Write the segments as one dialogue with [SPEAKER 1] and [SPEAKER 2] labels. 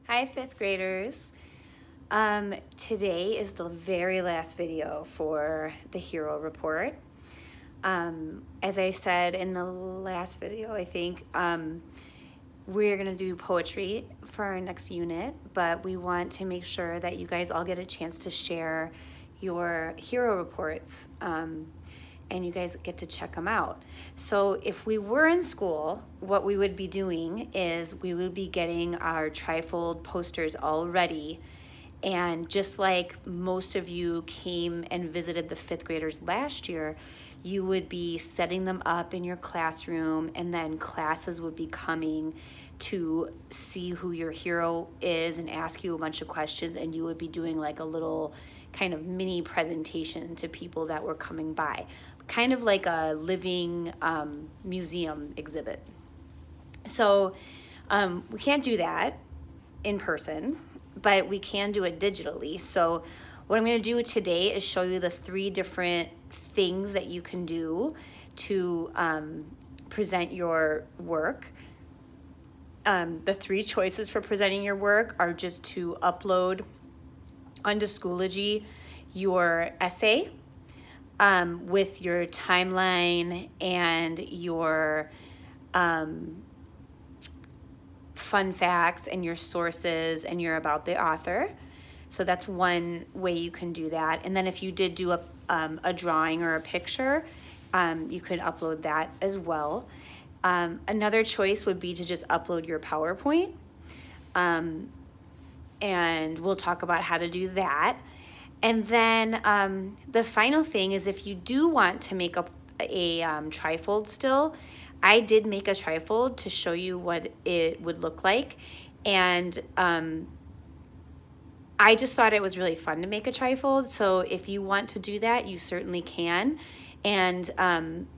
[SPEAKER 1] Hi, fifth graders. Today is the very last video for the Hero Report. As I said in the last video, I think we're gonna do poetry for our next unit, but we want to make sure that you guys all get a chance to share your Hero Reports and you guys get to check them out. So if we were in school, what we would be doing is we would be getting our Trifold posters all ready. And just like most of you came and visited the fifth graders last year, you would be setting them up in your classroom, and then classes would be coming to see who your hero is and ask you a bunch of questions, and you would be doing like a little kind of mini presentation to people that were coming by, kind of like a living museum exhibit. So we can't do that in person, but we can do it digitally. So what I'm going to do today is show you the 3 different things that you can do to present your work. The 3 choices for presenting your work are just to upload onto Schoology your essay with your timeline and your fun facts and your sources and your about the author. So that's one way you can do that. And then if you did do a drawing or a picture, you could upload that as well. Another choice would be to just upload your PowerPoint. And we'll talk about how to do that. And then the final thing is, if you do want to make a trifold still, I did make a trifold to show you what it would look like. And I just thought it was really fun to make a trifold. So if you want to do that, you certainly can. And,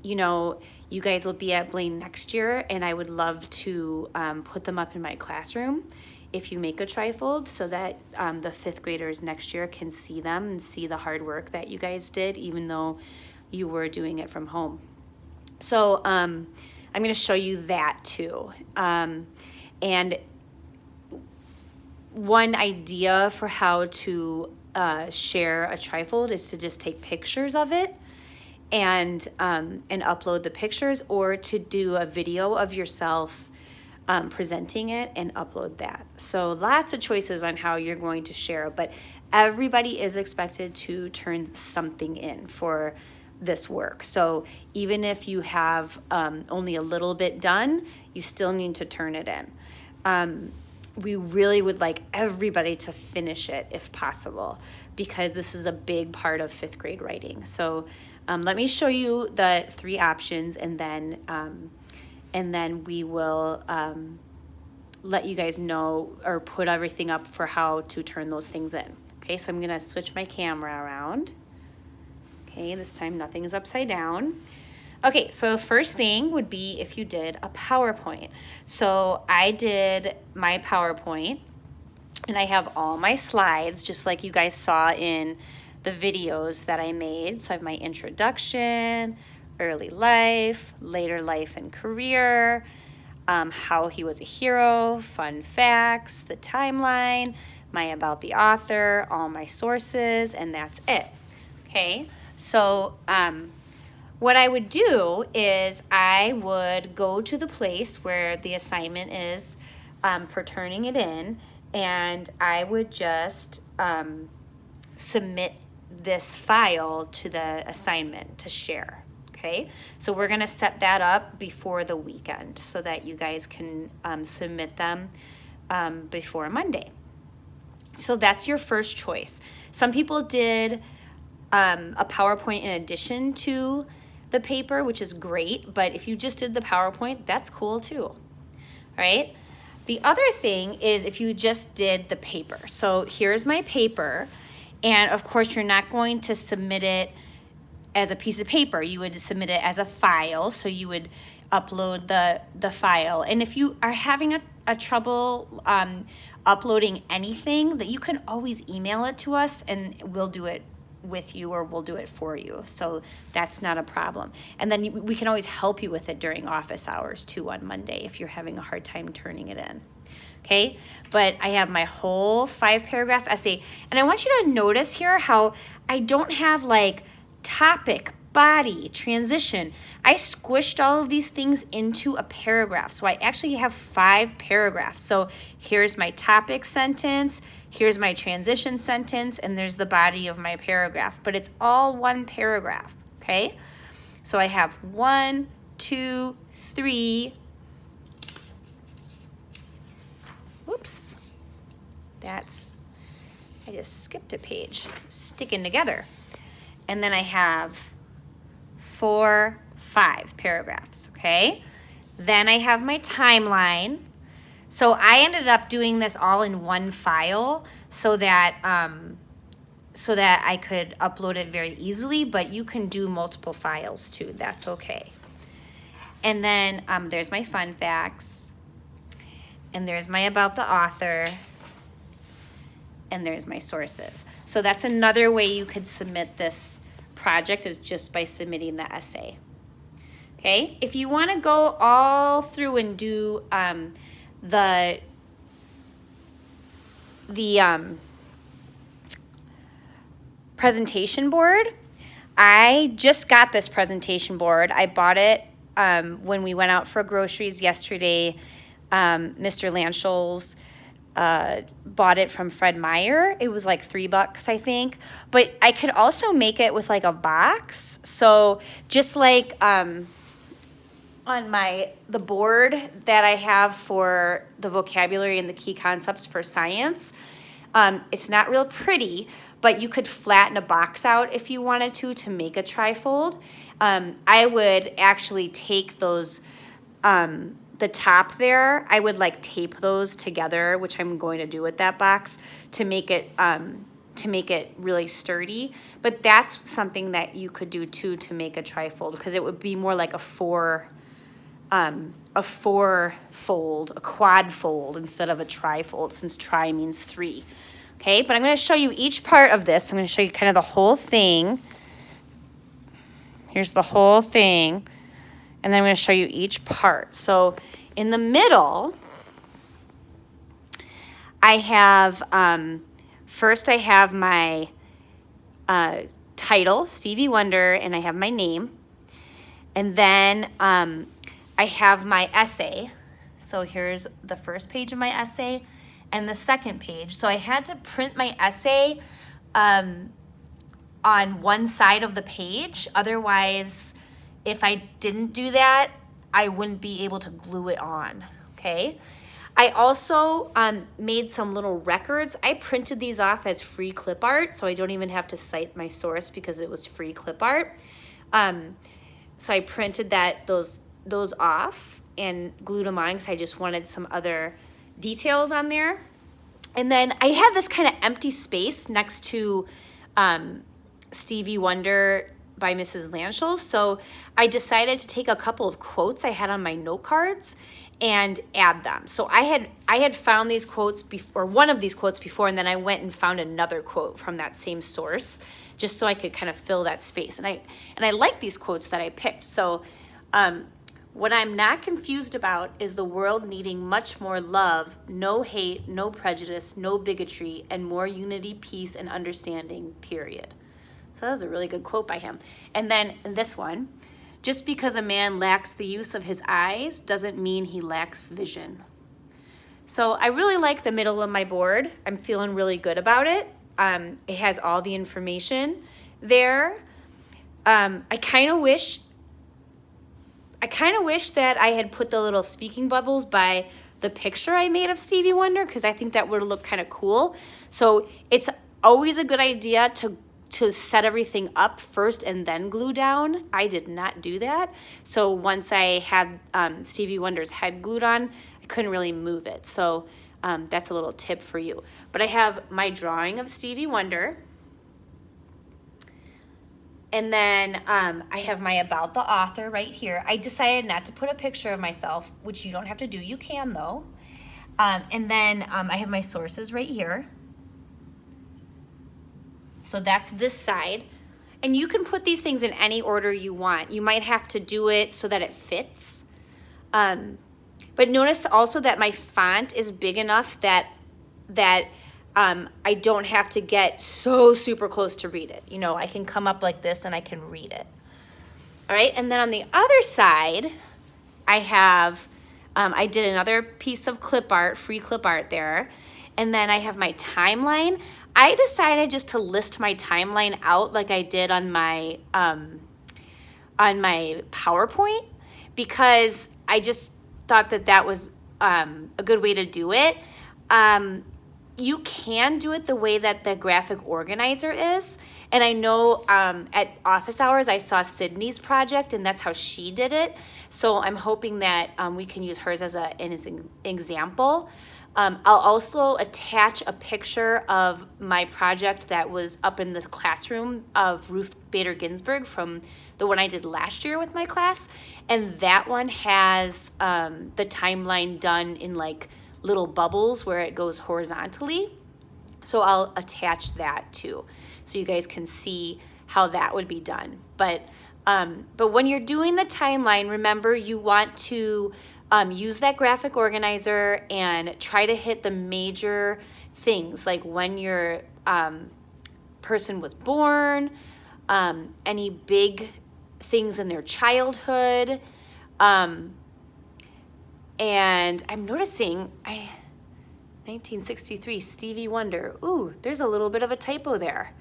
[SPEAKER 1] you know, you guys will be at Blaine next year, and I would love to put them up in my classroom if you make a trifold, so that the 5th graders next year can see them and see the hard work that you guys did, even though you were doing it from home. So I'm going to show you that too. And one idea for how to share a trifold is to just take pictures of it and upload the pictures, or to do a video of yourself presenting it and upload that. So lots of choices on how you're going to share, but everybody is expected to turn something in for this work. So even if you have only a little bit done, you still need to turn it in. We really would like everybody to finish it if possible, because this is a big part of 5th grade writing. So let me show you the 3 options, and then we will let you guys know or put everything up for how to turn those things in. Okay, so I'm gonna switch my camera around. Okay, this time nothing is upside down. Okay, so first thing would be if you did a PowerPoint. So I did my PowerPoint, and I have all my slides just like you guys saw in the videos that I made. So I have my introduction, early life, later life and career, how he was a hero, fun facts, the timeline, my about the author, all my sources, and that's it. Okay, so what I would do is I would go to the place where the assignment is for turning it in, and I would just submit this file to the assignment to share. Okay, so we're gonna set that up before the weekend so that you guys can submit them before Monday. So that's your first choice. Some people did a PowerPoint in addition to the paper, which is great, but if you just did the PowerPoint, that's cool too. All right, the other thing is if you just did the paper. So here's my paper, and of course you're not going to submit it as a piece of paper. You would submit it as a file, so you would upload the file. And if you are having a trouble uploading anything, that you can always email it to us, and we'll do it with you, or we'll do it for you. So that's not a problem. And then we can always help you with it during office hours too on Monday if you're having a hard time turning it in. Okay, but I have my whole 5-paragraph essay. And I want you to notice here how I don't have like topic, body, transition. I squished all of these things into a paragraph. So I actually have 5 paragraphs. So here's my topic sentence, here's my transition sentence, and there's the body of my paragraph. But it's all one paragraph, okay? So I have 1, 2, 3. Whoops. I just skipped a page. Sticking together. And then I have 4, 5 paragraphs, okay? Then I have my timeline. So I ended up doing this all in one file so that I could upload it very easily, but you can do multiple files too. That's okay. And then there's my fun facts. And there's my about the author. And there's my sources. So that's another way you could submit this project, is just by submitting the essay. Okay, if you want to go all through and do the presentation board, I just got this presentation board. I bought it when we went out for groceries yesterday. Mr. Lanschels bought it from Fred Meyer. It was like $3, I think. But I could also make it with like a box. So just like on the board that I have for the vocabulary and the key concepts for science, it's not real pretty, but you could flatten a box out if you wanted to make a trifold. I would actually take those, the top there, I would like tape those together, which I'm going to do with that box to make it really sturdy. But that's something that you could do too to make a trifold, because it would be more like a four-fold, a quad fold instead of a trifold, since tri means 3. Okay, but I'm going to show you each part of this. I'm going to show you kind of the whole thing. Here's the whole thing. And then I'm going to show you each part. So in the middle, I have, first I have my title, Stevie Wonder, and I have my name. And then I have my essay. So here's the first page of my essay and the second page. So I had to print my essay on one side of the page. Otherwise, if I didn't do that, I wouldn't be able to glue it on, okay? I also made some little records. I printed these off as free clip art, so I don't even have to cite my source because it was free clip art. So I printed those off and glued them on because I just wanted some other details on there. And then I had this kind of empty space next to Stevie Wonder by Mrs. Lanschels. So I decided to take a couple of quotes I had on my note cards and add them. So I had found these quotes before, one of these quotes before, and then I went and found another quote from that same source, just so I could kind of fill that space. And I like these quotes that I picked. So what I'm not confused about is the world needing much more love, no hate, no prejudice, no bigotry, and more unity, peace, and understanding, period. So that was a really good quote by him. And then this one, just because a man lacks the use of his eyes doesn't mean he lacks vision. So I really like the middle of my board. I'm feeling really good about it. It has all the information there. I kind of wish that I had put the little speaking bubbles by the picture I made of Stevie Wonder, because I think that would look kind of cool. So it's always a good idea to set everything up first and then glue down. I did not do that. So once I had Stevie Wonder's head glued on, I couldn't really move it. So that's a little tip for you. But I have my drawing of Stevie Wonder. And then I have my about the author right here. I decided not to put a picture of myself, which you don't have to do. You can though. And then I have my sources right here. So that's this side. And you can put these things in any order you want. You might have to do it so that it fits. But notice also that my font is big enough that I don't have to get so super close to read it. You know, I can come up like this and I can read it. All right, and then on the other side, I have, I did another piece of clip art, free clip art there. And then I have my timeline. I decided just to list my timeline out like I did on my PowerPoint, because I just thought that that was a good way to do it. You can do it the way that the graphic organizer is. And I know at office hours, I saw Sydney's project, and that's how she did it. So I'm hoping that we can use hers as an example. I'll also attach a picture of my project that was up in the classroom of Ruth Bader Ginsburg from the one I did last year with my class. And that one has the timeline done in like little bubbles where it goes horizontally. So I'll attach that too, so you guys can see how that would be done. But when you're doing the timeline, remember you want to use that graphic organizer and try to hit the major things, like when your person was born, any big things in their childhood. And I'm noticing 1963, Stevie Wonder. Ooh, there's a little bit of a typo there.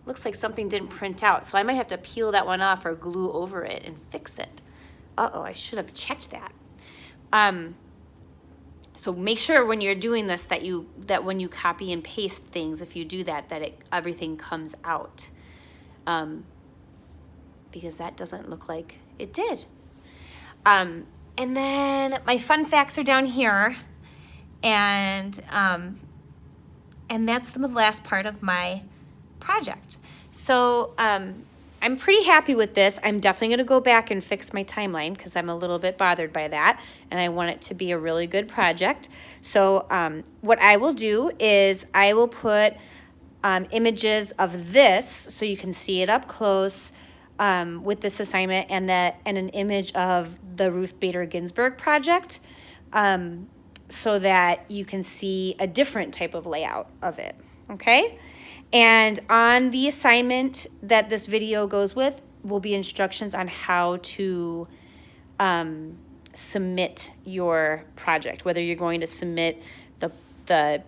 [SPEAKER 1] Looks like something didn't print out, so I might have to peel that one off or glue over it and fix it. Uh-oh, I should have checked that. So make sure when you're doing this that when you copy and paste things, if you do that everything comes out. Because that doesn't look like it did. And then my fun facts are down here. And that's the last part of my project. So I'm pretty happy with this. I'm definitely going to go back and fix my timeline because I'm a little bit bothered by that, and I want it to be a really good project. So what I will do is I will put images of this so you can see it up close with this assignment, and an image of the Ruth Bader Ginsburg project, so that you can see a different type of layout of it, okay? And on the assignment that this video goes with will be instructions on how to submit your project, whether you're going to submit the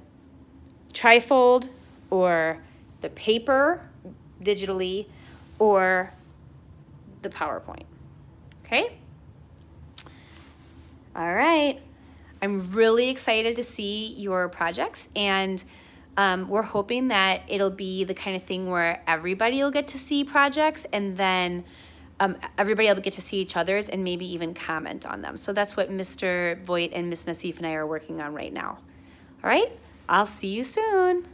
[SPEAKER 1] trifold or the paper digitally or the PowerPoint, okay? All right. I'm really excited to see your projects, and we're hoping that it'll be the kind of thing where everybody will get to see projects, and then everybody will get to see each other's and maybe even comment on them. So that's what Mr. Voigt and Ms. Nassif and I are working on right now. All right, I'll see you soon.